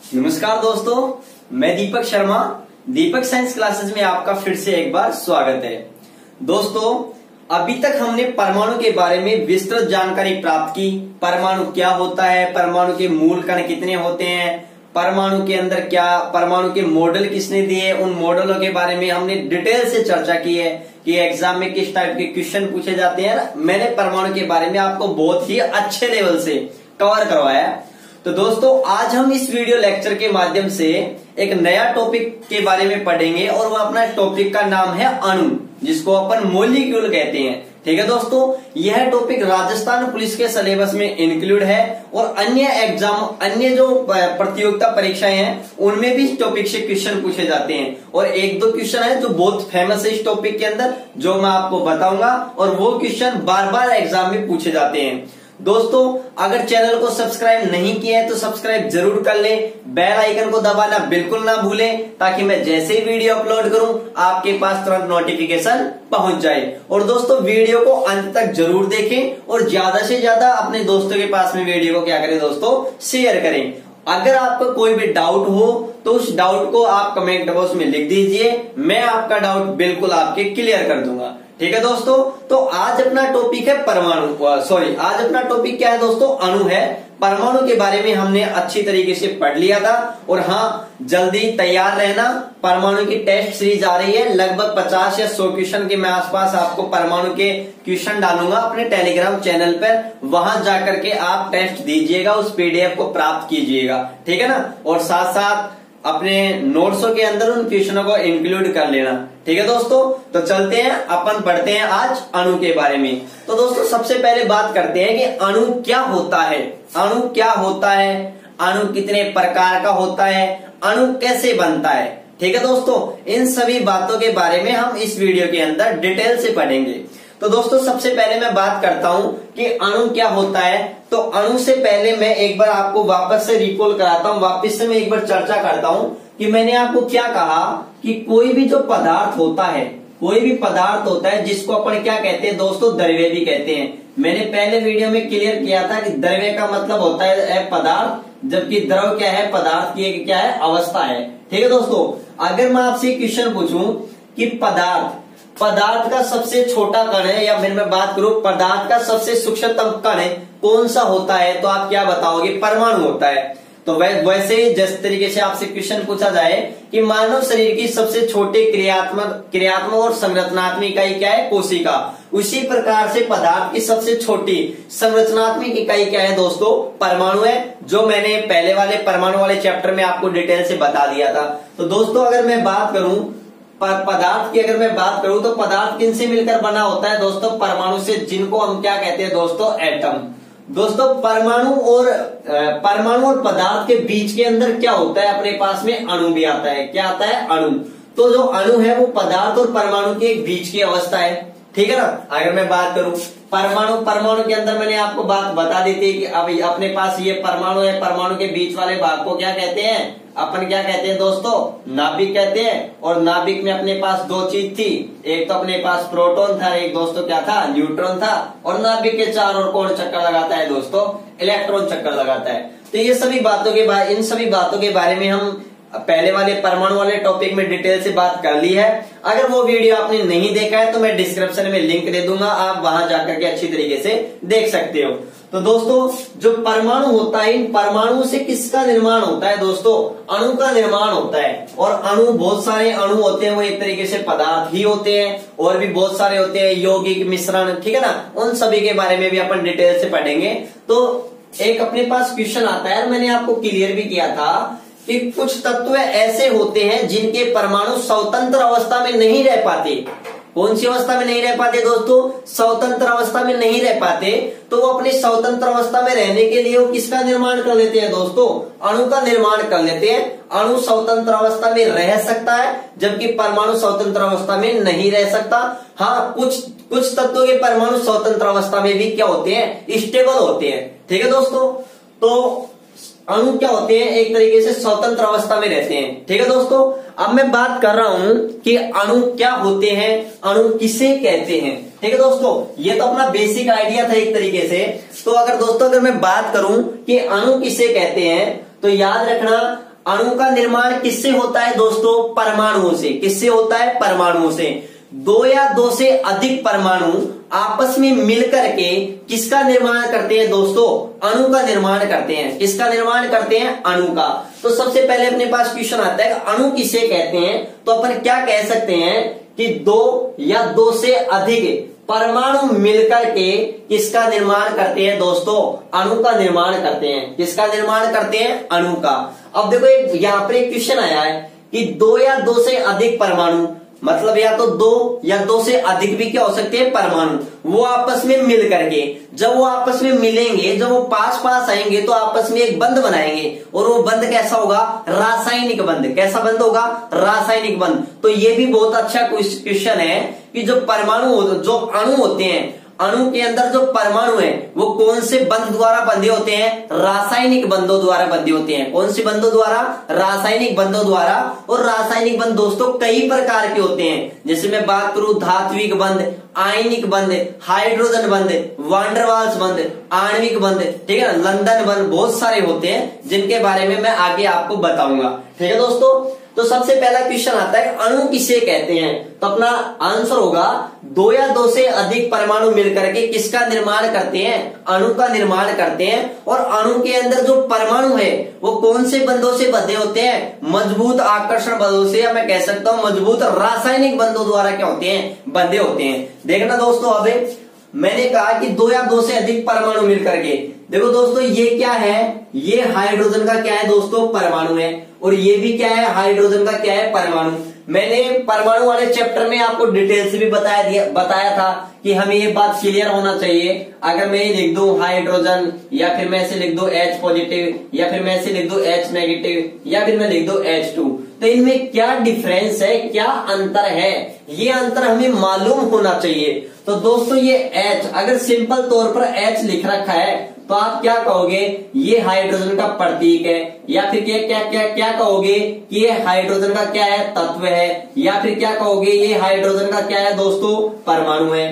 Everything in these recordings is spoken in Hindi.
नमस्कार दोस्तों, मैं दीपक शर्मा। दीपक साइंस क्लासेस में आपका फिर से एक बार स्वागत है। दोस्तों, अभी तक हमने परमाणु के बारे में विस्तृत जानकारी प्राप्त की। परमाणु क्या होता है, परमाणु के मूल कण कितने होते हैं, परमाणु के अंदर क्या, परमाणु के मॉडल किसने दिए, उन मॉडलों के बारे में हमने डिटेल से चर्चा की है कि एग्जाम में किस टाइप के क्वेश्चन पूछे जाते हैं। मैंने परमाणु के बारे में आपको बहुत ही अच्छे लेवल से कवर करवाया। तो दोस्तों, आज हम इस वीडियो लेक्चर के माध्यम से एक नया टॉपिक के बारे में पढ़ेंगे और वह अपना टॉपिक का नाम है अणु, जिसको अपन मॉलिक्यूल कहते हैं। ठीक है दोस्तों, यह टॉपिक राजस्थान पुलिस के सिलेबस में इंक्लूड है और अन्य जो प्रतियोगिता परीक्षाएं हैं उनमें भी इस टॉपिक से क्वेश्चन पूछे जाते हैं। और एक दो क्वेश्चन है जो बहुत फेमस है इस टॉपिक के अंदर, जो मैं आपको बताऊंगा, और वो क्वेश्चन बार बार एग्जाम में पूछे जाते हैं। दोस्तों, अगर चैनल को सब्सक्राइब नहीं किया है तो सब्सक्राइब जरूर कर लें, बेल आइकन को दबाना बिल्कुल ना भूलें, ताकि मैं जैसे ही वीडियो अपलोड करूं आपके पास तुरंत नोटिफिकेशन पहुंच जाए। और दोस्तों, वीडियो को अंत तक जरूर देखें और ज्यादा से ज्यादा अपने दोस्तों के पास में वीडियो को क्या करें दोस्तों, शेयर करें। अगर आपको कोई भी डाउट हो तो उस डाउट को आप कमेंट बॉक्स में लिख दीजिए, मैं आपका डाउट बिल्कुल आपके क्लियर कर दूंगा। ठीक है दोस्तों, तो आज अपना टॉपिक है आज अपना टॉपिक क्या है दोस्तों, अणु है। परमाणु के बारे में हमने अच्छी तरीके से पढ़ लिया था। और हाँ, जल्दी तैयार रहना, परमाणु की टेस्ट सीरीज आ रही है। लगभग 50 या 100 क्वेश्चन के मैं आसपास आपको परमाणु के क्वेश्चन डालूंगा अपने टेलीग्राम चैनल पर। वहां जाकर के आप टेस्ट दीजिएगा, उस पीडीएफ को प्राप्त कीजिएगा। ठीक है ना, और साथ साथ अपने नोट्सों के अंदर उन क्वेश्चनों को इंक्लूड कर लेना। ठीक है दोस्तों, तो चलते हैं, अपन पढ़ते हैं आज अणु के बारे में। तो दोस्तों, सबसे पहले बात करते हैं कि अणु क्या होता है। अणु क्या होता है, अणु कितने प्रकार का होता है, अणु कैसे बनता है। ठीक है दोस्तों, इन सभी बातों के बारे में हम इस वीडियो के अंदर डिटेल से पढ़ेंगे। तो दोस्तों, सबसे पहले मैं बात करता हूं कि अणु क्या होता है। तो अणु से पहले मैं एक बार आपको वापस से रिकॉल कराता हूं, वापस से मैं एक बार चर्चा करता हूं कि मैंने आपको क्या कहा कि कोई भी जो पदार्थ होता है, कोई भी पदार्थ होता है जिसको अपन क्या कहते हैं दोस्तों, द्रव्य भी कहते हैं। मैंने पहले वीडियो में क्लियर किया था कि द्रव्य का मतलब होता है पदार्थ, जबकि द्रव क्या है, पदार्थ की एक क्या है, अवस्था है। ठीक है दोस्तों, अगर मैं आपसे क्वेश्चन पूछूं कि पदार्थ का सबसे छोटा कण है, या फिर मैं बात करूं पदार्थ का सबसे सूक्ष्मतम कण है कौन सा होता है, तो आप क्या बताओगे, परमाणु होता है। तो वैसे ही जिस तरीके से आपसे क्वेश्चन पूछा जाए कि मानव शरीर की सबसे छोटी क्रियात्मक और संरचनात्मक इकाई क्या है, कोशिका, उसी प्रकार से पदार्थ की सबसे छोटी संरचनात्मक इकाई क्या है दोस्तों, परमाणु है, जो मैंने पहले वाले परमाणु वाले चैप्टर में आपको डिटेल से बता दिया था। तो दोस्तों, अगर मैं बात करूं पदार्थ की, अगर मैं बात करूं तो पदार्थ किन से मिलकर बना होता है दोस्तों, परमाणु से, जिनको हम क्या कहते हैं दोस्तों, एटम। दोस्तों, परमाणु और पदार्थ के बीच के अंदर क्या होता है, अपने पास में अणु भी आता है। क्या आता है, अणु। तो जो अणु है वो पदार्थ और परमाणु के बीच की अवस्था है। ठीक है ना। अगर मैं बात करूं परमाणु के अंदर मैंने आपको बात बता दी थी कि अब अपने पास ये परमाणु है, परमाणु के बीच वाले भाग को क्या कहते हैं, अपन क्या कहते हैं दोस्तों, नाभिक कहते हैं। और नाभिक में अपने पास दो चीज थी, एक तो अपने पास प्रोटॉन था, एक दोस्तों क्या था, न्यूट्रॉन था। और नाभिक के चारों ओर कौन चक्कर लगाता है दोस्तों, इलेक्ट्रॉन चक्कर लगाता है। तो ये सभी बातों के इन सभी बातों के बारे में हम पहले वाले परमाणु वाले टॉपिक में डिटेल से बात कर ली है। अगर वो वीडियो आपने नहीं देखा है तो मैं डिस्क्रिप्शन में लिंक दे दूंगा, आप वहां जाकर के अच्छी तरीके से देख सकते हो। तो दोस्तों, जो परमाणु होता है, इन परमाणु से किसका निर्माण होता है दोस्तों, अणु का निर्माण होता है। और अणु, बहुत सारे अणु होते हैं, वो एक तरीके से पदार्थ ही होते हैं, और भी बहुत सारे होते हैं, यौगिक, मिश्रण। ठीक है ना, उन सभी के बारे में भी अपन डिटेल से पढ़ेंगे। तो एक अपने पास क्वेश्चन आता है, मैंने आपको क्लियर भी किया था कि कुछ तत्व ऐसे होते हैं जिनके परमाणु स्वतंत्र अवस्था में नहीं रह पाते। कौन सी अवस्था में नहीं रह पाते दोस्तों, स्वतंत्र अवस्था में नहीं रह पाते। तो वो अपनी स्वतंत्र अवस्था में रहने के लिए वो किसका निर्माण कर लेते हैं दोस्तों, अणु का निर्माण कर लेते हैं। अणु स्वतंत्र अवस्था में रह सकता है, जबकि परमाणु स्वतंत्र अवस्था में नहीं रह सकता। हाँ, कुछ तत्वों के परमाणु स्वतंत्र अवस्था में भी क्या होते हैं, स्टेबल होते हैं। ठीक है दोस्तों, तो अणु क्या होते हैं, एक तरीके से स्वतंत्र अवस्था में रहते हैं। ठीक है दोस्तों, अब मैं बात कर रहा हूं कि अणु क्या होते हैं, अणु किसे कहते हैं। ठीक है दोस्तों, ये तो अपना बेसिक आइडिया था एक तरीके से। तो अगर मैं बात करूं कि अणु किसे कहते हैं, तो याद रखना, अणु का निर्माण किससे होता है दोस्तों? परमाणुओं से। किससे होता है? परमाणुओं से। दो या दो से अधिक परमाणु आपस में मिलकर के किसका निर्माण करते हैं दोस्तों? अणु का निर्माण करते हैं। किसका निर्माण करते हैं? अणु का। तो सबसे पहले अपने पास क्वेश्चन आता है कि अणु किसे कहते हैं? तो अपन क्या कह सकते हैं कि दो या दो से अधिक परमाणु मिलकर के किसका निर्माण करते हैं दोस्तों? अणु का निर्माण करते हैं। किसका निर्माण करते हैं? अणु का। अब देखो यहाँ पर एक क्वेश्चन आया है कि दो या दो से अधिक परमाणु, मतलब या तो दो या दो से अधिक भी क्या हो सकते हैं? परमाणु। वो आपस में मिल करके, जब वो आपस में मिलेंगे, जब वो पास पास आएंगे तो आपस में एक बंध बनाएंगे, और वो बंध कैसा होगा? रासायनिक बंध। कैसा बंध होगा? रासायनिक बंध। तो ये भी बहुत अच्छा क्वेश्चन है कि जो परमाणु, जो अणु होते हैं, अणु के अंदर जो परमाणु है वो कौन से बंध द्वारा बंधे होते हैं? रासायनिक बंधों द्वारा बंधे होते हैं। कौन से बंधों द्वारा? रासायनिक बंधों द्वारा। और रासायनिक बंध दोस्तों कई प्रकार के होते हैं। जैसे मैं बात करूं धात्विक बंध, आयनिक बंध, हाइड्रोजन बंध, वांडरवाल्स बंध, आणविक बंध, ठीक है ना, लंदन बंध, बहुत सारे होते हैं जिनके बारे में मैं आगे आपको बताऊंगा। ठीक है दोस्तों। तो सबसे पहला क्वेश्चन आता है अणु किसे कहते हैं? तो अपना आंसर होगा दो या दो से अधिक परमाणु मिलकर के किसका निर्माण करते हैं? अणु का निर्माण करते हैं। और अणु के अंदर जो परमाणु है वो कौन से बंधों से बंधे होते हैं? मजबूत आकर्षण बंधों से, या मैं कह सकता हूं मजबूत रासायनिक बंधों द्वारा क्या होते हैं? बंधे होते हैं। देखना दोस्तों, अब मैंने कहा कि दो या दो से अधिक परमाणु मिलकर के, देखो दोस्तों ये क्या है? ये हाइड्रोजन का क्या है दोस्तों? परमाणु है। और ये भी क्या है? हाइड्रोजन का क्या है? परमाणु। मैंने परमाणु वाले चैप्टर में आपको डिटेल से भी बताया था कि हमें ये बात क्लियर होना चाहिए। अगर मैं ये लिख दूं हाइड्रोजन, या फिर मैं ऐसे लिख दूं H पॉजिटिव, या फिर मैं ऐसे लिख दूं H नेगेटिव, या फिर मैं लिख दूं H2, तो इनमें क्या डिफरेंस है, क्या अंतर है, ये अंतर हमें मालूम होना चाहिए। तो दोस्तों ये H अगर सिंपल तौर पर H लिख रखा है तो आप क्या कहोगे? ये हाइड्रोजन का प्रतीक है। या फिर क्या कहोगे कि ये हाइड्रोजन का क्या है? तत्व है। या फिर क्या कहोगे? ये हाइड्रोजन का क्या है दोस्तों? परमाणु है।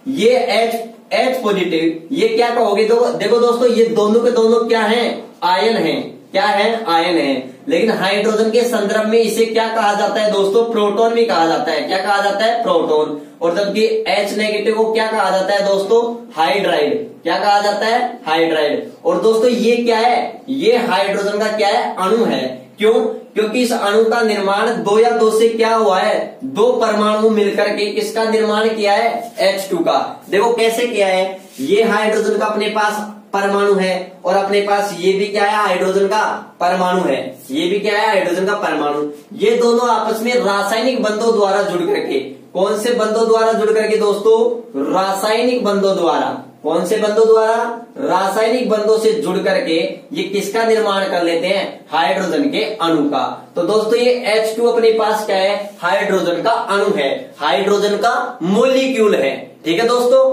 ये H पॉजिटिव, ये क्या कहोगे? तो देखो दोस्तों ये दोनों के दोनों क्या है? आयन है। क्या है? आयन है। लेकिन हाइड्रोजन के संदर्भ में इसे क्या कहा जाता है दोस्तों? प्रोटॉन भी कहा जाता है। क्या कहा जाता है? प्रोटॉन। और जबकि H नेगेटिव को क्या कहा जाता है दोस्तों? हाइड्राइड। क्या कहा जाता है? हाइड्राइड। और दोस्तों ये क्या है? ये हाइड्रोजन का क्या है? अणु है। क्यों? क्योंकि इस अणु का निर्माण दो या दो से क्या हुआ है? दो परमाणु मिलकर के किसका निर्माण किया है? H2 का। देखो कैसे किया है? ये हाइड्रोजन का अपने पास परमाणु है, और अपने पास ये भी क्या है? हाइड्रोजन का परमाणु है। ये भी क्या है? हाइड्रोजन का परमाणु। ये दोनों आपस में रासायनिक बंधों द्वारा जुड़ करके, कौन से बंधों द्वारा जुड़ करके दोस्तों? रासायनिक बंधों द्वारा। कौन से बंधों द्वारा? रासायनिक बंधों से जुड़ करके ये किसका निर्माण कर लेते हैं? हाइड्रोजन के अणु का। तो दोस्तों ये H2 अपने पास क्या है? हाइड्रोजन का अणु है, हाइड्रोजन का मोलिक्यूल है। ठीक है दोस्तों।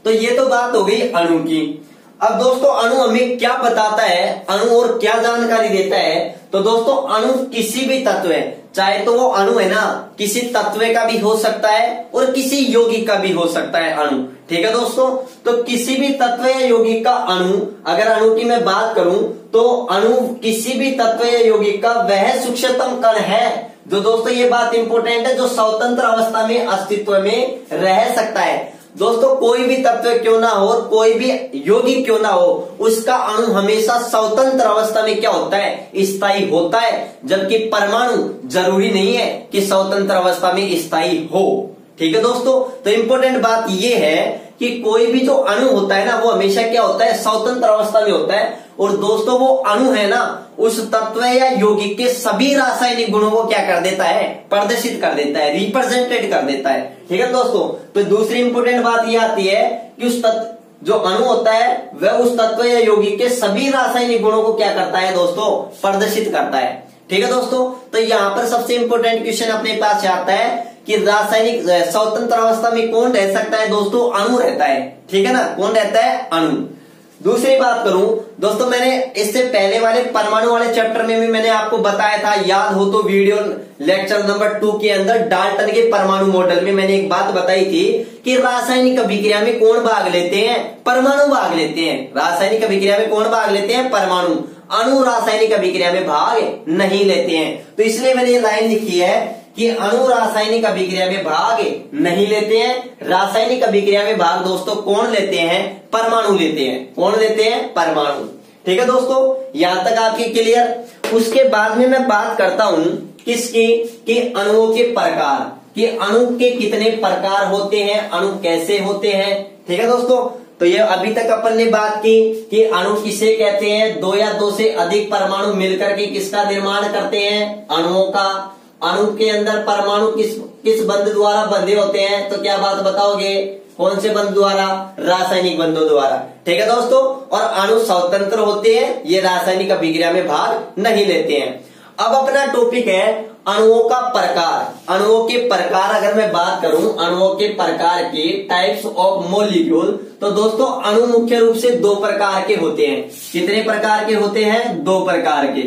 तो ये तो बात हो गई अणु की। अब दोस्तों अणु हमें क्या बताता है? अणु और क्या जानकारी देता है? तो दोस्तों अणु किसी भी तत्व है, चाहे तो वो अणु है ना किसी तत्व का भी हो सकता है और किसी यौगिक का भी हो सकता है अणु। ठीक है दोस्तों। तो किसी भी तत्व या यौगिक का अणु, अगर अणु की मैं बात करूं तो अणु किसी भी तत्व या यौगिक का वह सूक्ष्मतम कण है जो, दोस्तों ये बात इंपॉर्टेंट है, जो स्वतंत्र अवस्था में अस्तित्व में रह सकता है। दोस्तों कोई भी तत्व क्यों ना हो, कोई भी यौगिक क्यों ना हो, उसका अणु हमेशा स्वतंत्र अवस्था में क्या होता है? स्थायी होता है। जबकि परमाणु जरूरी नहीं है कि स्वतंत्र अवस्था में स्थायी हो। ठीक है दोस्तों। तो इंपॉर्टेंट बात यह है कि कोई भी जो अणु होता है ना वो हमेशा क्या होता है? स्वतंत्र अवस्था में होता है। और दोस्तों वो अणु है ना उस तत्व या यौगिक के सभी रासायनिक गुणों को क्या कर देता है? प्रदर्शित कर देता है, रिप्रेजेंटेड कर देता है। ठीक है दोस्तों। तो दूसरी इंपॉर्टेंट बात ये आती है कि उस तत्व जो अणु होता है वह उस तत्व या यौगिक के सभी रासायनिक गुणों को क्या करता है दोस्तों? प्रदर्शित करता है। ठीक है दोस्तों। तो यहाँ पर सबसे इंपॉर्टेंट क्वेश्चन अपने पास आता है कि रासायनिक स्वतंत्र अवस्था में कौन रह सकता है दोस्तों? अणु रहता है। ठीक है ना, कौन रहता है? अणु। दूसरी बात करूं दोस्तों, मैंने इससे पहले वाले परमाणु वाले चैप्टर में भी मैंने आपको बताया था, याद हो तो वीडियो लेक्चर नंबर 2 के अंदर डाल्टन के परमाणु मॉडल में मैंने एक बात बताई थी कि रासायनिक अभिक्रिया में कौन भाग लेते हैं? परमाणु भाग लेते हैं। रासायनिक अभिक्रिया में कौन भाग लेते हैं? परमाणु। अणु रासायनिक अभिक्रिया में भाग नहीं लेते हैं। तो इसलिए मैंने ये लाइन लिखी है कि अणु रासायनिक अभिक्रिया में भाग नहीं लेते हैं। रासायनिक अभिक्रिया में भाग दोस्तों कौन लेते हैं? परमाणु लेते हैं। कौन लेते हैं? परमाणु। ठीक है दोस्तों, यहां तक आपकी क्लियर। उसके बाद में मैं बात करता हूं किसकी? कि अणुओं के प्रकार, कि अणु के कितने प्रकार होते हैं, अणु कैसे होते हैं। ठीक है दोस्तों, तो ये अभी तक अपन ने बात की कि अणु किसे कहते हैं? दो या दो से अधिक परमाणु मिलकर के किसका निर्माण करते हैं? अणुओं का। अणु के अंदर परमाणु किस बंध द्वारा बंधे होते हैं? तो क्या बात बताओगे? कौन से बंध द्वारा? रासायनिक बंधों द्वारा। ठीक है दोस्तों, और अणु स्वतंत्र होते हैं, ये रासायनिक अभिक्रिया में भाग नहीं लेते हैं। अब अपना टॉपिक है अणुओं का प्रकार। अणुओं के प्रकार अगर मैं बात करूं, अणुओं के प्रकार के टाइप्स ऑफ मॉलिक्यूल, तो दोस्तों अणु मुख्य रूप से दो प्रकार के होते हैं। कितने प्रकार के होते हैं? दो प्रकार के।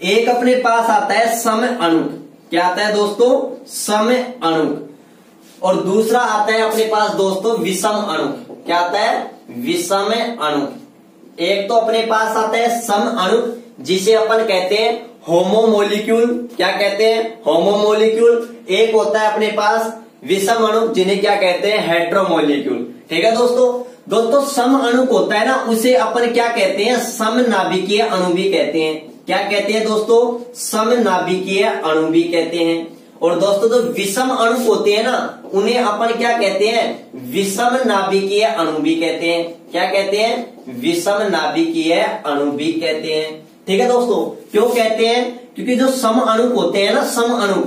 एक अपने पास आता है सम अणुक। क्या आता है दोस्तों? सम अणुक। और दूसरा आता है अपने पास दोस्तों विषम अणुक। क्या आता है? विषम अणुक। एक तो अपने पास आता है सम अणुक, जिसे अपन कहते हैं होमोमोलिक्यूल। क्या कहते हैं? होमोमोलिक्यूल। एक होता है अपने पास विषम अणुक, जिन्हें क्या कहते हैं? हेट्रोमोलिक्यूल। ठीक है दोस्तों सम अणुक होता है ना, उसे अपन क्या कहते हैं? समनाभिकीय अणु भी कहते हैं। क्या कहते हैं दोस्तों? समनाभिकीय अणु भी कहते हैं। और दोस्तों जो विषम अणु होते हैं ना, उन्हें अपन क्या कहते हैं? विषम नाभिकीय अणु भी कहते हैं। क्या कहते हैं? विषम नाभिकीय अणु भी कहते हैं। ठीक है दोस्तों, क्यों कहते हैं? क्योंकि जो सम अणु होते हैं ना, सम अणु,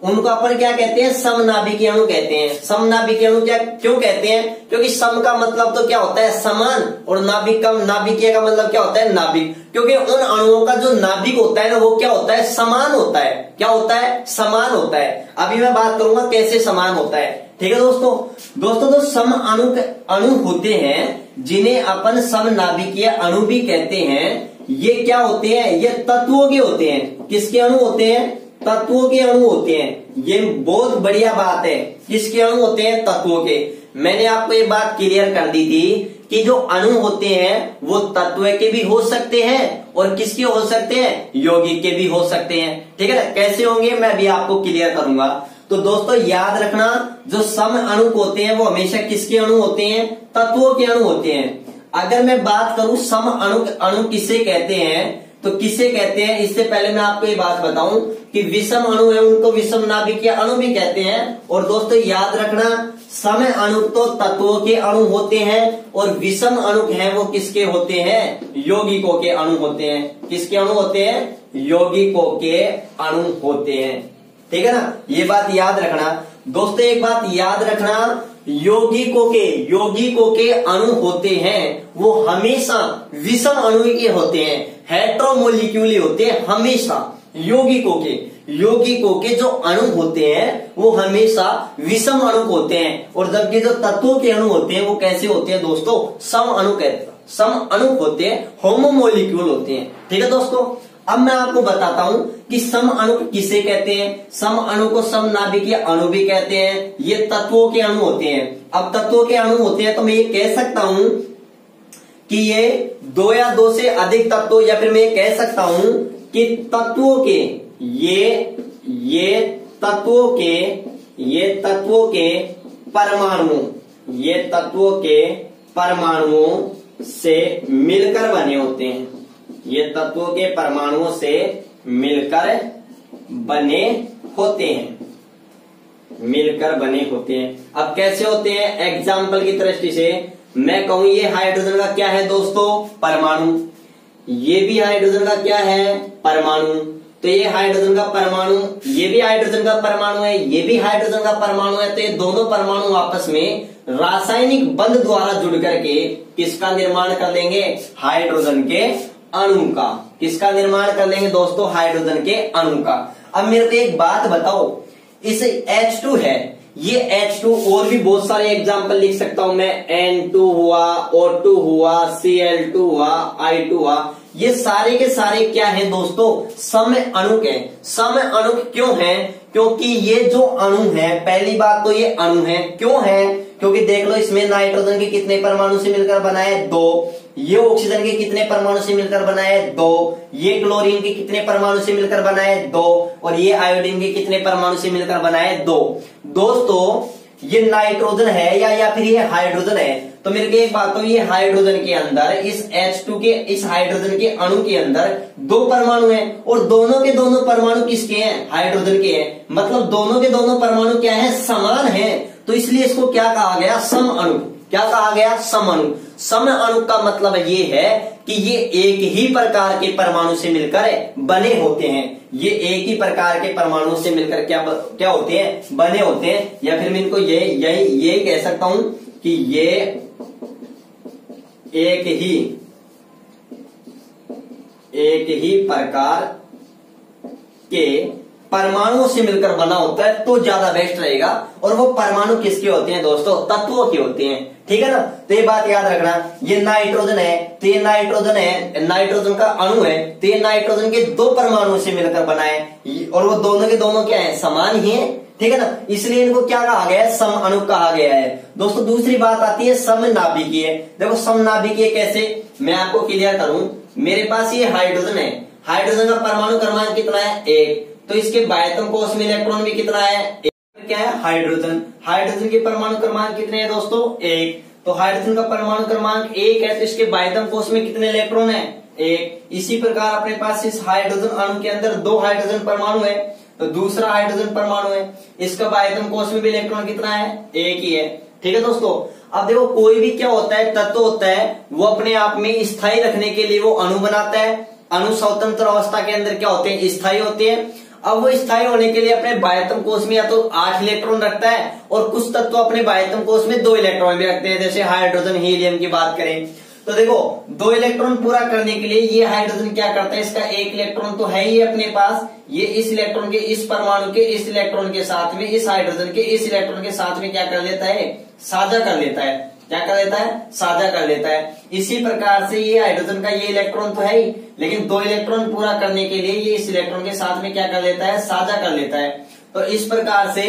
उनको अपन क्या कहते हैं? समनाभिकीय अणु कहते हैं। समनाभिकीय अणु क्या क्यों कहते हैं? क्योंकि सम का मतलब तो क्या होता है? समान, और नाभिकीय का मतलब क्या होता है? नाभिक। क्योंकि उन अणुओं का जो नाभिक होता है ना, वो क्या होता है? समान होता है। क्या होता है? समान होता है। अभी मैं बात करूंगा कैसे समान होता है। ठीक है दोस्तों जो सम अणु होते हैं, जिन्हें अपन समनाभिकीय अणु भी कहते हैं, ये क्या होते हैं? ये तत्वों के होते हैं। किसके अणु होते हैं? तत्वों के अणु होते हैं। ये बहुत बढ़िया बात है। किसके अणु होते हैं? तत्वों के। मैंने आपको ये बात क्लियर कर दी थी कि जो अणु होते हैं वो तत्व के भी हो सकते हैं और किसके हो सकते हैं? यौगिक के भी हो सकते हैं। ठीक है ना? कैसे होंगे मैं भी आपको क्लियर करूंगा। तो दोस्तों याद रखना, जो सम अणु होते हैं वो हमेशा किसके अणु होते हैं? तत्वों के अणु होते हैं। अगर मैं बात करूं सम अणु किसे कहते हैं, तो किसे कहते हैं? इससे पहले मैं आपको ये बात बताऊं कि विषम अणु है उनको विषम नाभिकीय अणु भी कहते हैं। और दोस्तों याद रखना, सम अणु तो तत्वों के अणु होते हैं और विषम अणु हैं वो किसके होते हैं? यौगिकों के अणु होते हैं। किसके अणु होते हैं? यौगिकों के अणु होते हैं। ठीक है ना? ये बात याद रखना। दोस्तों एक बात याद रखना, यौगिकों के अणु होते हैं वो हमेशा विषम अणु के होते हैं, हेट्रोमोलिक्यूल होते हैं हमेशा। यौगिकों के जो अणु होते हैं वो हमेशा विषम अणु होते हैं, और जबकि जो तत्वों के अणु होते हैं वो कैसे होते हैं दोस्तों? सम अणु होते हैं, होमोमोलिक्यूल होते हैं। ठीक है दोस्तों, अब मैं आपको बताता हूं कि सम अणु किसे कहते हैं। सम अणु को समनाभिकीय अणु भी कहते हैं। ये तत्वों के अणु होते हैं। अब तत्वों के अणु होते हैं तो मैं ये कह सकता हूं कि ये दो या दो से अधिक तत्वों, या फिर मैं ये कह सकता हूं कि तत्वों के ये तत्वों के परमाणुओं से मिलकर बने होते हैं। ये तत्वों के परमाणुओं से मिलकर बने होते हैं। अब कैसे होते हैं? एग्जाम्पल की दृष्टि से मैं कहूं ये हाइड्रोजन का क्या है दोस्तों? परमाणु। ये भी हाइड्रोजन का क्या है? परमाणु। तो ये हाइड्रोजन का परमाणु, ये भी हाइड्रोजन का परमाणु है, ये भी हाइड्रोजन का परमाणु है। तो ये दोनों परमाणु आपस में रासायनिक बंध द्वारा जुड़ करके किसका निर्माण कर लेंगे? हाइड्रोजन के अणु का। किसका निर्माण कर लेंगे दोस्तों? हाइड्रोजन के अणु का। अब मेरे को एक बात बताओ, इस H2 है, ये H2 और भी बहुत सारे एग्जाम्पल लिख सकता हूं मैं, N2 हुआ, O2 हुआ, Cl2 हुआ, I2 हुआ। ये सारे के सारे क्या है दोस्तों, सम अणुक है। सम अणुक क्यों है, क्योंकि ये जो अणु है, पहली बात तो ये अणु है, क्यों है, क्योंकि देख लो इसमें नाइट्रोजन के कितने परमाणु से मिलकर बना है, 2। ये ऑक्सीजन के कितने परमाणु से मिलकर बना है, 2। ये क्लोरीन के कितने परमाणु से मिलकर बना है, 2। और ये आयोडीन के कितने परमाणु से मिलकर बना है, 2। दोस्तों ये नाइट्रोजन है या फिर ये हाइड्रोजन है, तो मेरे को एक बात तो, ये हाइड्रोजन के अंदर इस H2 के, इस हाइड्रोजन के अणु के अंदर 2 परमाणु हैं, और दोनों के दोनों परमाणु किसके हैं, हाइड्रोजन के हैं। मतलब दोनों के दोनों परमाणु क्या है, समान है, तो इसलिए इसको क्या कहा गया, सम अणु। क्या कहा गया, सम अणु। सम अणु का मतलब ये है कि ये एक ही प्रकार के परमाणु से मिलकर बने होते हैं। ये एक ही प्रकार के परमाणु से मिलकर क्या होते हैं, बने होते हैं। या फिर मैं इनको ये कह सकता हूं कि ये एक ही प्रकार के परमाणुओं से मिलकर बना होता है, तो ज्यादा बेस्ट रहेगा। और वो परमाणु किसके होते हैं दोस्तों, तत्वों के होते हैं, ठीक है ना। तो ये बात याद रखना, ये नाइट्रोजन है, तो ये नाइट्रोजन है, नाइट्रोजन का अणु है, तो ये नाइट्रोजन के 2 परमाणु से मिलकर बना है, और वो दोनों के दोनों क्या है, समान ही है, ठीक है ना। इसलिए इनको क्या कहा गया है, सम अणु कहा गया है। दोस्तों दूसरी बात आती है समनाभिकीय। देखो समनाभिकीय कैसे, मैं आपको क्लियर करूं। मेरे पास ये हाइड्रोजन है, हाइड्रोजन का परमाणु क्रमांक कितना है, 1, तो इसके बाह्यतम कोश में इलेक्ट्रॉन भी कितना है, क्या है, हाइड्रोजन। हाइड्रोजन के परमाणु क्रमांक कितने हैं दोस्तों, 1, तो हाइड्रोजन का परमाणु क्रमांक 1 है, तो इसके बाह्यतम कोश में कितने इलेक्ट्रॉन है, 1। इसी प्रकार अपने पास इस हाइड्रोजन अणु के अंदर 2 हाइड्रोजन परमाणु है, तो दूसरा हाइड्रोजन परमाणु है, इसका बाह्यतम कोश में भी इलेक्ट्रॉन कितना है, 1 ही है, ठीक है दोस्तों। अब देखो कोई भी क्या होता है, तत्व होता है, वो अपने आप में स्थायी रखने के लिए वो अणु बनाता है। अणु स्वतंत्र अवस्था के अंदर क्या होते हैं, स्थायी होते हैं। अब वो स्थायी होने के लिए अपने बाह्यतम कोश में या तो 8 इलेक्ट्रॉन रखता है, और कुछ तत्व अपने बाह्यतम कोश में 2 इलेक्ट्रॉन भी रखते हैं, जैसे हाइड्रोजन हीलियम की बात करें तो देखो 2 इलेक्ट्रॉन पूरा करने के लिए ये हाइड्रोजन क्या करता है, इसका 1 इलेक्ट्रॉन तो है ही अपने पास, ये इस इलेक्ट्रॉन के, इस परमाणु के इस इलेक्ट्रॉन के साथ में, इस हाइड्रोजन के इस इलेक्ट्रॉन के साथ में क्या कर लेता है, साझा कर लेता है। क्या कर लेता है, साझा कर लेता है। इसी प्रकार से ये हाइड्रोजन का ये इलेक्ट्रॉन तो है ही, लेकिन 2 इलेक्ट्रॉन पूरा करने के लिए ये इस इलेक्ट्रॉन के साथ में क्या कर लेता है, साझा कर लेता है। तो इस प्रकार से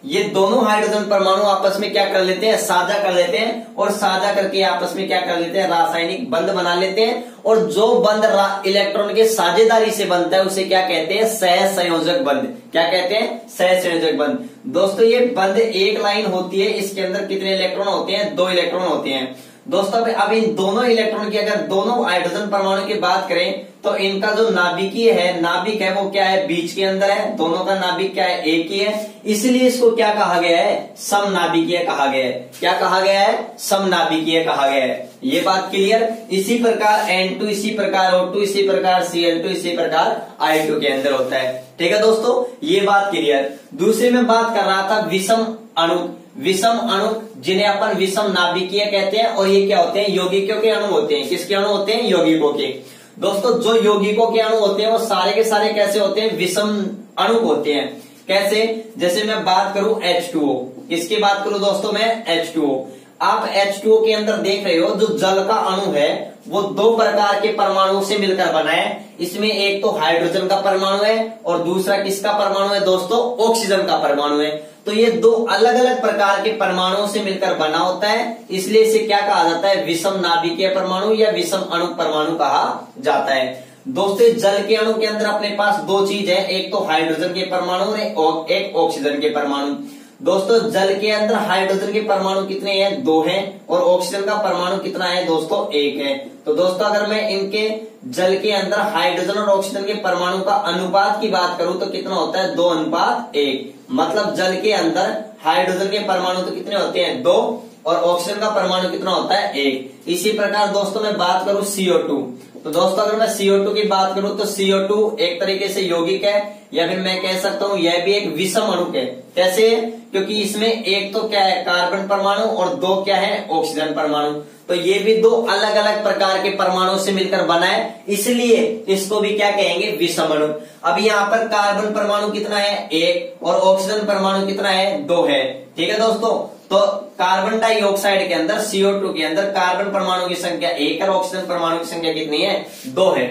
ये दोनों हाइड्रोजन परमाणु आपस में क्या कर लेते हैं, साझा कर लेते हैं, और साझा करके आपस में क्या कर लेते हैं, रासायनिक बंध बना लेते हैं। और जो बंध इलेक्ट्रॉन के साझेदारी से बनता है उसे क्या कहते हैं, सहसंयोजक बंध। क्या कहते हैं, सहसंयोजक बंध। दोस्तों ये बंध एक लाइन होती है, इसके अंदर कितने इलेक्ट्रॉन होते हैं, 2 इलेक्ट्रॉन होते हैं। दोस्तों अब इन दोनों इलेक्ट्रॉन की अगर दोनों हाइड्रोजन परमाणु की बात करें तो इनका जो नाभिकीय है, नाभिक है वो क्या है, बीच के अंदर है, दोनों का नाभिक क्या है, एक ही है, इसलिए इसको क्या कहा गया है, समनाभिकीय कहा गया है। क्या कहा गया है, समनाभिकीय कहा गया है। ये बात क्लियर। इसी प्रकार N2, इसी प्रकार O2, इसी प्रकार Cl2, इसी प्रकार I2 के अंदर होता है, ठीक है दोस्तों, ये बात क्लियर। दूसरे में बात कर रहा था विषम अणु। विषम अणु जिन्हें अपन विषम नाभिकीय कहते हैं, और ये क्या होते हैं, यौगिकों के अणु होते हैं। किसके अणु होते हैं, यौगिकों के। दोस्तों जो यौगिकों के अणु होते हैं वो सारे के सारे कैसे होते हैं, विषम अणु होते हैं। कैसे, जैसे मैं बात करूं H2O, किसकी बात करूं दोस्तों मैं, H2O। आप H2O के अंदर देख रहे हो जो जल का अणु है वो 2 प्रकार के परमाणुओं से मिलकर बना है। इसमें एक तो हाइड्रोजन का परमाणु है और दूसरा किसका परमाणु है दोस्तों, ऑक्सीजन का परमाणु है। तो ये 2 अलग अलग प्रकार के परमाणुओं से मिलकर बना होता है, इसलिए इसे क्या कहा जाता है, विषम नाभिकीय परमाणु या विषम अणु परमाणु कहा जाता है। दोस्तों जल के अणु के अंदर अपने पास 2 चीज है, एक तो हाइड्रोजन के परमाणु और एक ऑक्सीजन के परमाणु। दोस्तों जल के अंदर हाइड्रोजन के परमाणु कितने हैं, 2 हैं, और ऑक्सीजन का परमाणु कितना है दोस्तों, 1 है। तो दोस्तों अगर मैं इनके जल के अंदर हाइड्रोजन और ऑक्सीजन के परमाणु का अनुपात की बात करूं तो कितना होता है, 2:1। मतलब जल के अंदर हाइड्रोजन के परमाणु तो कितने होते हैं, 2, और ऑक्सीजन का परमाणु कितना होता है 1। इसी प्रकार दोस्तों मैं बात करूं CO2, तो दोस्तों अगर मैं CO2 की बात करूं तो CO2 एक तरीके से यौगिक है, या फिर मैं कह सकता हूं यह भी एक विषम अणु है। कैसे? क्योंकि इसमें एक तो क्या है कार्बन परमाणु और 2 क्या है ऑक्सीजन परमाणु, तो ये भी 2 अलग अलग प्रकार के परमाणु से मिलकर बना है, इसलिए इसको भी क्या कहेंगे विषम अणु। अब यहाँ पर कार्बन परमाणु कितना है 1 और ऑक्सीजन परमाणु कितना है 2 है। ठीक है दोस्तों, तो कार्बन डाइऑक्साइड के अंदर CO2 के अंदर कार्बन परमाणु की संख्या 1 और ऑक्सीजन परमाणु की संख्या कितनी है 2 है।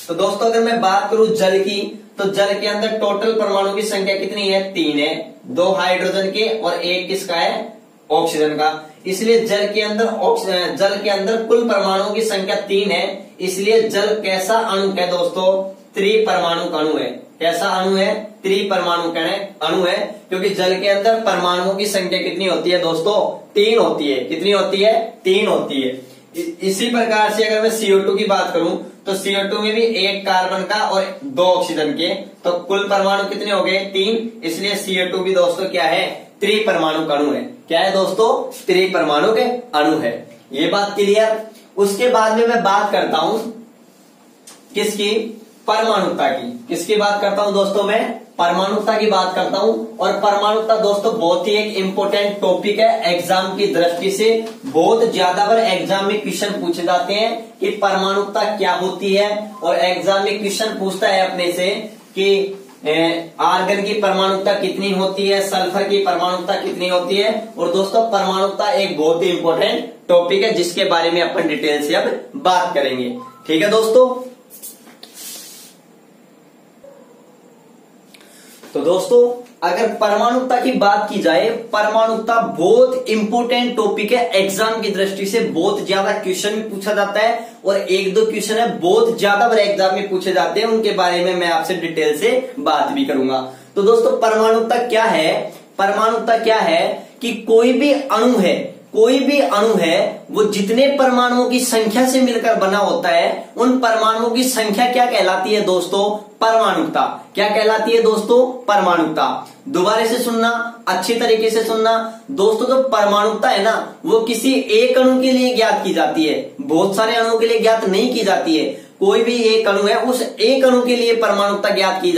तो दोस्तों अगर मैं बात करूं जल की, तो जल के अंदर टोटल परमाणु की संख्या कितनी है 3 है, 2 हाइड्रोजन के और 1 किसका है ऑक्सीजन का। इसलिए जल के अंदर कुल परमाणुओं की संख्या 3 है, इसलिए जल कैसा अणु है दोस्तों त्रिपरमाणु अणु है। कैसा अणु है त्रिपरमाणु अणु है, क्योंकि जल के अंदर परमाणुओं की संख्या कितनी होती है दोस्तों 3 होती है। कितनी होती है 3 होती है। इसी प्रकार से अगर मैं CO2 की बात करूं तो CO2 में भी 1 कार्बन का और 2 ऑक्सीजन के, तो कुल परमाणु कितने हो गए 3, इसलिए CO2 भी दोस्तों क्या है त्रिपरमाणु अणु है। क्या है दोस्तों त्रिपरमाणु के अणु है। ये बात क्लियर। उसके बाद में मैं बात करता हूं किसकी परमाणुता की। किसकी बात करता हूं दोस्तों मैं परमाणुता की बात करता हूं। और परमाणुता दोस्तों बहुत ही एक इंपॉर्टेंट टॉपिक है एग्जाम की दृष्टि से। बहुत ज्यादा बार एग्जाम में क्वेश्चन पूछे जाते हैं कि परमाणुता क्या होती है, और एग्जाम में क्वेश्चन पूछता है अपने से कि आर्गन की परमाणुता कितनी होती है, सल्फर की परमाणुता कितनी होती है। और दोस्तों परमाणुता एक बहुत ही इंपॉर्टेंट टॉपिक है जिसके बारे में अपन डिटेल से अब बात करेंगे। ठीक है दोस्तों, तो दोस्तों अगर परमाणुता की बात की जाए, परमाणुता बहुत इंपॉर्टेंट टॉपिक है एग्जाम की दृष्टि से। बहुत ज्यादा क्वेश्चन भी पूछा जाता है, और 1-2 क्वेश्चन है बहुत ज्यादा बार एग्जाम में पूछे जाते हैं, उनके बारे में मैं आपसे डिटेल से बात भी करूंगा। तो दोस्तों परमाणुता क्या है? परमाणुता क्या है कि कोई भी अणु है, कोई भी अणु है वो जितने परमाणुओं की संख्या से मिलकर बना होता है, उन परमाणुओं की संख्या क्या कहलाती है दोस्तों परमाणुता। क्या कहलाती है दोस्तों परमाणुता। दोबारा से सुनना, अच्छी तरीके से सुनना दोस्तों। जो परमाणुता है ना वो किसी एक अणु के लिए ज्ञात की जाती है, बहुत सारे अणुओं के लिए ज्ञात नहीं की जाती है। कोई भी एक अणु है उस एक अणु के लिए परमाणुता ज्ञात की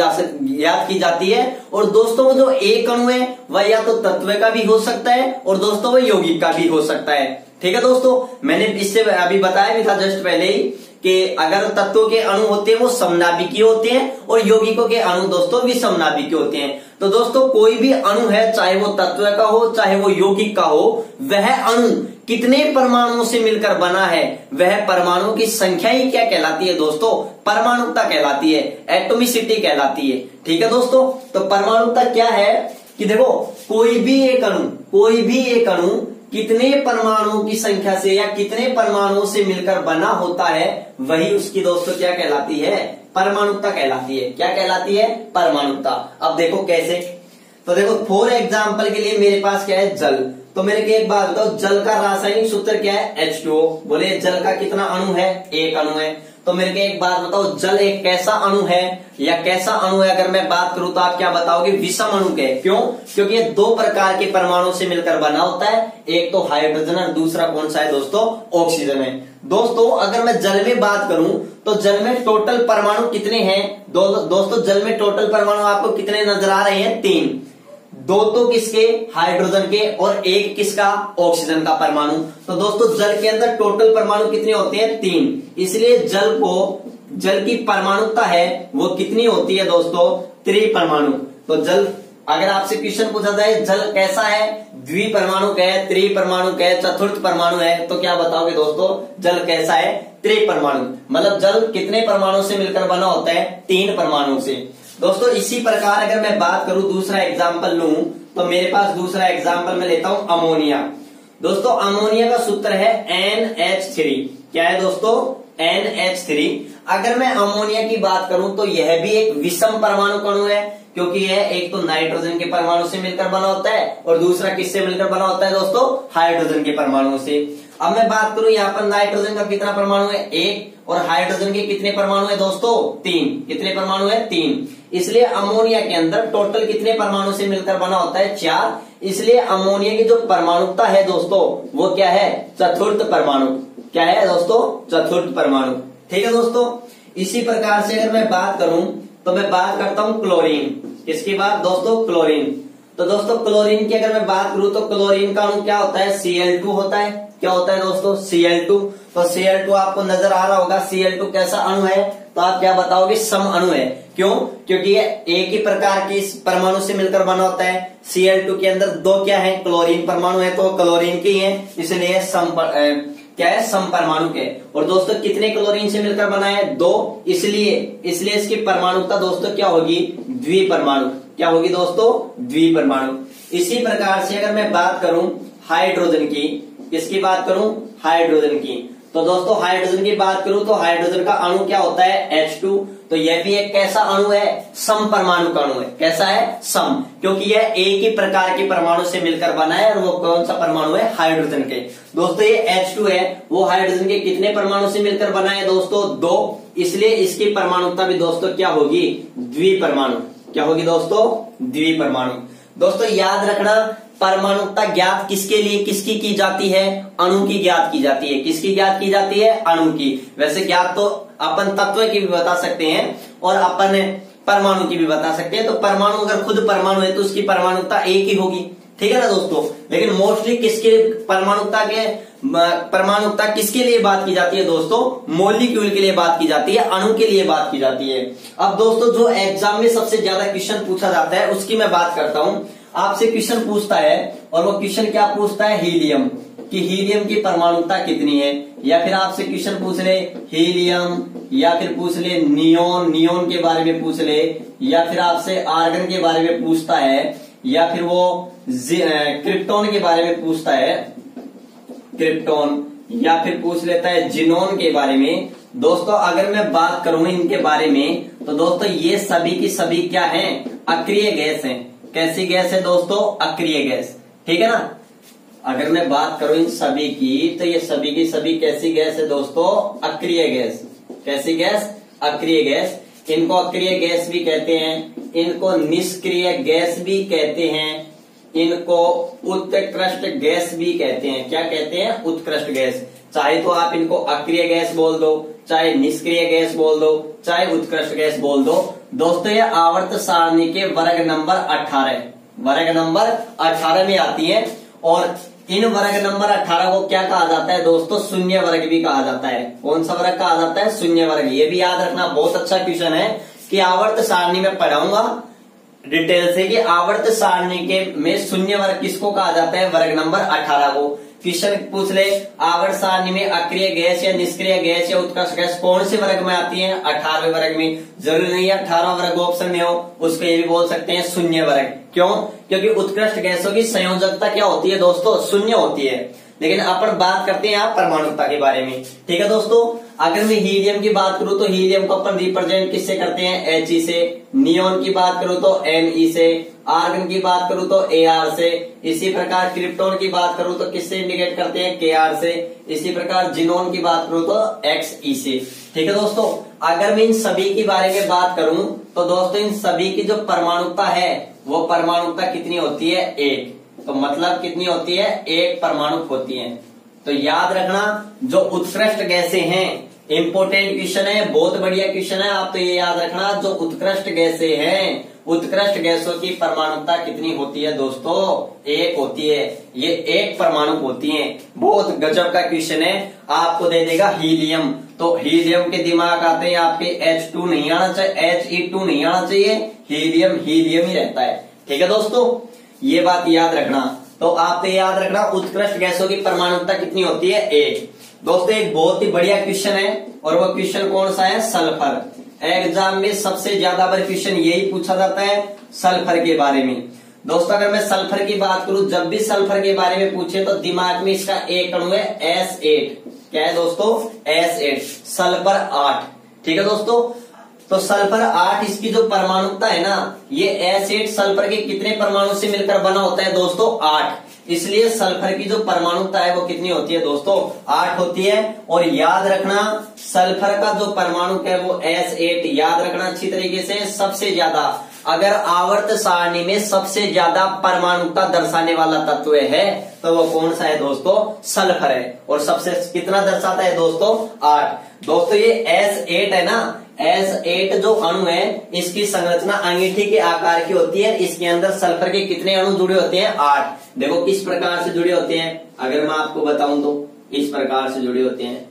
जाती है। और दोस्तों वो जो एक अणु है वह या तो तत्व का भी हो सकता है, और दोस्तों वो यौगिक का भी हो सकता है। ठीक है दोस्तों, मैंने इससे अभी बताया भी था जस्ट पहले ही कि अगर तत्वों के अणु होते हैं वो समनाभिकीय होते हैं, और यौगिकों के अणु दोस्तों विषमनाभिकीय होते हैं। तो दोस्तों कोई भी अणु है, चाहे वो तत्व का हो चाहे वो यौगिक का हो, वह अणु कितने परमाणुओं से मिलकर बना है, वह परमाणु की संख्या ही क्या कहलाती है दोस्तों परमाणुता कहलाती है, एटॉमिसिटी कहलाती है। ठीक है दोस्तों, तो परमाणुता क्या है कि देखो कोई भी एक अणु कितने परमाणुओं की संख्या से या कितने परमाणुओं से मिलकर बना होता है, वही उसकी दोस्तों क्या कहलाती है परमाणुता कहलाती है। क्या कहलाती है परमाणुता। अब देखो कैसे, तो देखो फॉर एग्जाम्पल के लिए मेरे पास क्या है जल, तो मेरे को एक बात बताओ जल का रासायनिक सूत्र क्या है H2O। बोले जल का कितना अणु है 1 अणु है। तो मेरे को एक बात बताओ जल एक कैसा अणु है या कैसा अणु है। अगर मैं बात करूं तो आप क्या बताओगे विषम अणु के। क्यों? क्योंकि ये 2 प्रकार के परमाणु से मिलकर बना होता है, एक तो हाइड्रोजन और दूसरा कौन सा है दोस्तों ऑक्सीजन है। दोस्तों अगर मैं जल में बात करूं तो जल में टोटल परमाणु कितने हैं दोस्तों जल में टोटल परमाणु आपको कितने नजर आ रहे हैं 3। 2 तो किसके हाइड्रोजन के और 1 किसका ऑक्सीजन का परमाणु। तो दोस्तों जल के अंदर टोटल परमाणु कितने होते हैं 3, इसलिए जल की परमाणुता है वो कितनी होती है दोस्तों त्रिपरमाणु। तो जल अगर आपसे क्वेश्चन पूछा जाए जल कैसा है, द्विपरमाणु है, त्रिपरमाणु है, चतुर्थ परमाणु है, तो क्या बताओगे दोस्तों जल कैसा है त्रिपरमाणु। मतलब जल कितने परमाणु से मिलकर बना होता है 3 परमाणु से। दोस्तों इसी प्रकार अगर मैं बात करूं दूसरा एग्जाम्पल लूं तो मेरे पास दूसरा एग्जाम्पल मैं लेता हूं अमोनिया। दोस्तों अमोनिया का सूत्र है NH3। क्या है दोस्तों NH3। अगर मैं अमोनिया की बात करूं तो यह भी एक विषम परमाणु अणु है, क्योंकि यह एक तो नाइट्रोजन के परमाणु से मिलकर बना होता है और दूसरा किससे मिलकर बना होता है दोस्तों हाइड्रोजन के परमाणु से। अब मैं बात करूं यहाँ पर नाइट्रोजन का कितना परमाणु है 1 और हाइड्रोजन के कितने परमाणु है दोस्तों 3। कितने परमाणु है 3। इसलिए अमोनिया के अंदर टोटल कितने परमाणु से मिलकर बना होता है 4। इसलिए अमोनिया की जो परमाणुकता है दोस्तों वो क्या है, चतुर्थ परमाणु। क्या है दोस्तों, चतुर्थ परमाणु। ठीक है दोस्तों, इसी प्रकार से अगर मैं बात करूं तो मैं बात करता हूं क्लोरीन। किसकी बात दोस्तों, क्लोरीन। तो दोस्तों क्लोरीन की अगर मैं बात करूं तो क्लोरीन का अणु क्या होता है, Cl2 होता है। क्या होता है दोस्तों, Cl2। तो Cl2 आपको नजर आ रहा होगा, Cl2 कैसा अणु है, तो आप क्या बताओगे, सम अणु है। क्यों, क्योंकि ये एक ही प्रकार की परमाणु से मिलकर बना होता है। Cl2 के अंदर दो क्या है, क्लोरीन परमाणु है, तो क्लोरीन की है, इसलिए क्या है, सम परमाणु के। और दोस्तों कितने क्लोरीन से मिलकर बना है, दो, इसलिए इसकी परमाणुकता दोस्तों क्या होगी, द्विपरमाणु। क्या होगी दोस्तों, द्विपरमाणु। इसी प्रकार से अगर मैं बात करूं हाइड्रोजन की, किसकी बात करूं, हाइड्रोजन की, तो दोस्तों हाइड्रोजन की बात करूं तो हाइड्रोजन का अणु क्या होता है, H2। तो यह भी एक कैसा अणु है, सम परमाणु का अणु है। कैसा है, सम, क्योंकि यह एक ही प्रकार के परमाणु से मिलकर बना है, और वो कौन सा परमाणु है, हाइड्रोजन के। दोस्तों ये H2 है, वो हाइड्रोजन के कितने परमाणु से मिलकर बना है दोस्तों, दो, इसलिए इसकी परमाणुकता भी दोस्तों क्या होगी, द्विपरमाणु। क्या होगी दोस्तों, द्विपरमाणु। दोस्तों याद रखना, परमाणुकता ज्ञात किसके लिए किसकी की जाती है, अणु की ज्ञात की जाती है। किसकी ज्ञात की जाती है, अणु की। वैसे ज्ञात तो अपन तत्व की भी बता सकते हैं और अपन परमाणु की भी बता सकते हैं। तो परमाणु अगर खुद परमाणु है तो उसकी परमाणुकता एक ही होगी। ठीक है ना दोस्तों, लेकिन मोस्टली किसके परमाणुकता किसके लिए बात की जाती है दोस्तों, मॉलिक्यूल के लिए बात की जाती है, अणु के लिए बात की जाती है। अब दोस्तों जो एग्जाम में सबसे ज्यादा क्वेश्चन पूछा जाता है उसकी मैं बात करता हूं। आपसे क्वेश्चन पूछता है, और वो क्वेश्चन क्या पूछता है, हीलियम, कि हीलियम की परमाणुकता कितनी है। या फिर आपसे क्वेश्चन पूछ ले हीलियम, या फिर पूछ ले नियोन, नियोन के बारे में पूछ ले, या फिर आपसे आर्गन के बारे में पूछता है, या फिर वो क्रिप्टोन के बारे में पूछता है, क्रिप्टोन, या फिर पूछ लेता है जिनोन के बारे में। दोस्तों अगर मैं बात करूं इनके बारे में तो दोस्तों ये सभी की सभी क्या हैं, अक्रिय गैस हैं। कैसी गैस है दोस्तों, अक्रिय गैस। ठीक है ना, अगर मैं बात करूं इन सभी की तो ये सभी की सभी कैसी गैस है दोस्तों, अक्रिय गैस। कैसी गैस, अक्रिय गैस। इनको अक्रिय गैस भी कहते हैं, इनको निष्क्रिय गैस भी कहते हैं, इनको उत्कृष्ट गैस भी कहते हैं। क्या कहते हैं, उत्कृष्ट गैस। चाहे तो आप इनको अक्रिय गैस बोल दो, चाहे निष्क्रिय गैस बोल दो, चाहे उत्कृष्ट गैस बोल दो। दोस्तों ये आवर्त सारणी के वर्ग नंबर 18 में आती है। और इन वर्ग नंबर 18 को क्या कहा जाता है दोस्तों, शून्य वर्ग भी कहा जाता है। कौन सा वर्ग कहा जाता है, शून्य वर्ग। ये भी याद रखना, बहुत अच्छा क्वेश्चन है कि आवर्त सारणी में पढ़ाऊंगा डिटेल से कि आवर्त सारणी के में शून्य वर्ग किसको कहा जाता है, वर्ग नंबर 18 को। क्वेश्चन पूछ ले, आवर्त सारणी में अक्रिय गैस या निष्क्रिय गैस या उत्कृष्ट गैस कौन से वर्ग में आती है, 18वें वर्ग में। जरूरी नहीं है 18वां वर्ग ऑप्शन में हो, उसको ये भी बोल सकते हैं शून्य वर्ग। क्यों, क्योंकि उत्कृष्ट गैसों की संयोजकता क्या होती है दोस्तों, शून्य होती है। लेकिन अपन बात करते हैं यहाँ परमाणुकता के बारे में। ठीक है दोस्तों, अगर मैं हीलियम की बात करूं तो हीलियम को अपन रिप्रेजेंट किससे करते हैं, He से। नियोन की बात करूं तो Ne से। आर्गन की बात करूं तो Ar से। इसी प्रकार क्रिप्टोन की बात करूं तो किससे इंडिकेट करते हैं, Kr से। इसी प्रकार जिनोन की बात करूं तो Xe से। ठीक है दोस्तों, अगर मैं इन सभी के बारे में बात करूं तो दोस्तों इन सभी की जो परमाणुकता है वो परमाणुकता कितनी होती है, 1। तो मतलब कितनी होती है, 1 परमाणु होती है। तो याद रखना, जो उत्कृष्ट गैसें हैं, इंपोर्टेंट क्वेश्चन है, बहुत बढ़िया क्वेश्चन है। आप तो ये याद रखना, जो उत्कृष्ट गैसें हैं, उत्कृष्ट गैसों की परमाणुकता कितनी होती है दोस्तों, 1 होती है। ये 1 परमाणु होती है। बहुत गजब का क्वेश्चन है। आपको दे देगा हीलियम, तो हीलियम के दिमाग आते हैं आपके H2 नहीं आना चाहिए, He2 नहीं आना चाहिए, हीलियम हीलियम ही रहता है। ठीक है दोस्तों, ये बात याद रखना। तो आप तो याद रखना, उत्कृष्ट गैसों की परमाणुकता कितनी होती है, 1। दोस्तों एक बहुत ही बढ़िया क्वेश्चन है, और वो क्वेश्चन कौन सा है, सल्फर। एग्जाम में सबसे ज्यादा बार क्वेश्चन यही पूछा जाता है, सल्फर के बारे में। दोस्तों अगर मैं सल्फर की बात करूं, जब भी सल्फर के बारे में पूछे तो दिमाग में इसका एक अणु है S8। क्या है दोस्तों, S8, सल्फर 8। ठीक है दोस्तों, तो सल्फर 8 इसकी जो परमाणुकता है ना, ये S8 सल्फर के कितने परमाणु से मिलकर बना होता है दोस्तों, 8। इसलिए सल्फर की जो परमाणुकता है वो कितनी होती है दोस्तों, 8 होती है। और याद रखना, सल्फर का जो परमाणु है वो S8, याद रखना अच्छी तरीके से, सबसे ज्यादा अगर आवर्त सारणी में सबसे ज्यादा परमाणुता दर्शाने वाला तत्व है तो वो कौन सा है दोस्तों? सल्फर है। और सबसे कितना दर्शाता है दोस्तों? 8। दोस्तों ये S8 है ना, S8 जो अणु है इसकी संरचना अंगीठी के आकार की होती है। इसके अंदर सल्फर के कितने अणु जुड़े होते हैं? 8। देखो किस प्रकार से जुड़े होते हैं, अगर मैं आपको बताऊं तो इस प्रकार से जुड़े होते हैं।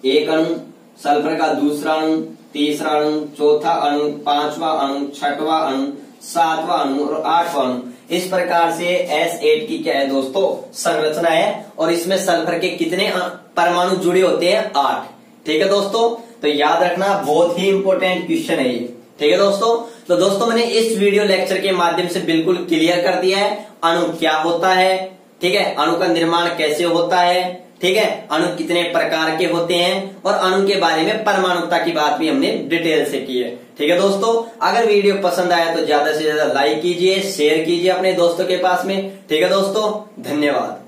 एक अणु सल्फर का, दूसरा अणु, तीसरा अणु, चौथा अणु, पांचवा अणु, छठवां अणु, सातवां अणु और आठवां अणु। इस प्रकार से S8 की क्या है दोस्तों? संरचना है। और इसमें सल्फर के कितने परमाणु जुड़े होते हैं? 8। ठीक है दोस्तों, तो याद रखना, बहुत ही इंपॉर्टेंट क्वेश्चन है ये। ठीक है दोस्तों, तो दोस्तों मैंने इस वीडियो लेक्चर के माध्यम से बिल्कुल क्लियर कर दिया है अणु क्या होता है, ठीक है, अणु का निर्माण कैसे होता है, ठीक है, अणु कितने प्रकार के होते हैं और अणु के बारे में परमाणुता की बात भी हमने डिटेल से की है। ठीक है दोस्तों, अगर वीडियो पसंद आया तो ज्यादा से ज्यादा लाइक कीजिए, शेयर कीजिए अपने दोस्तों के पास में। ठीक है दोस्तों, धन्यवाद।